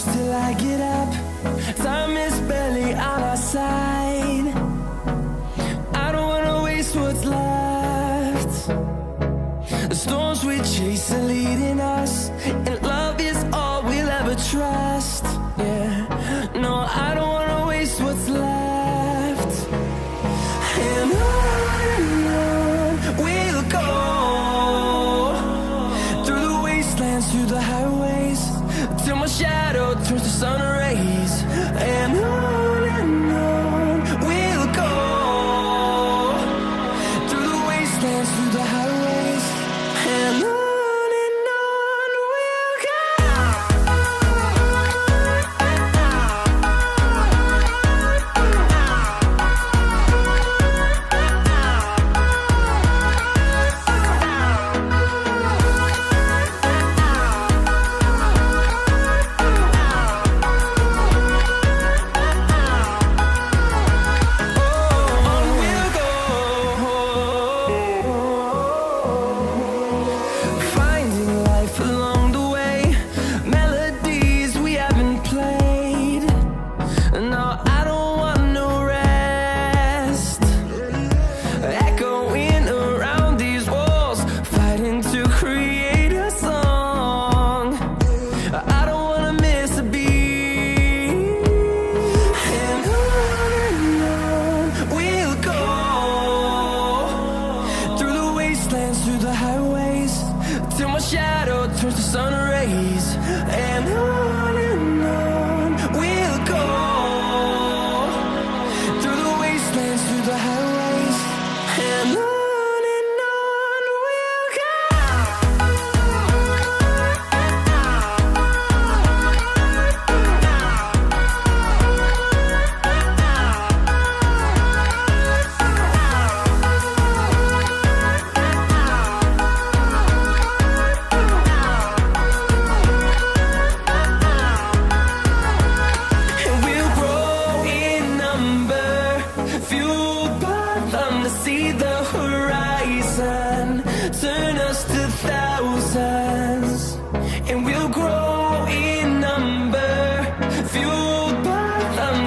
Till I get up, time is barely on our side. I don't wanna waste what's left. The storms we chase are leading us, and love is all we'll ever trust. Yeah, no, I don't wanna waste what's left. And on we'll go, through the wastelands, through the highways, till my shadow turns to sun rays. And on we'll go, through the wastelands, through the highways. And on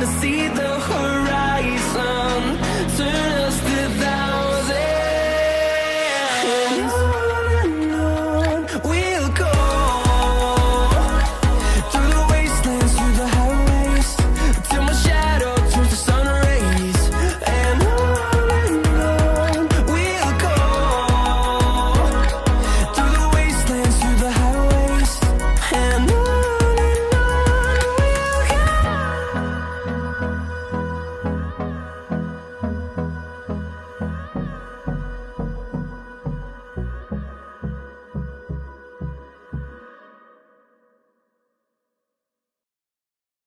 wanna see the horizon. Turn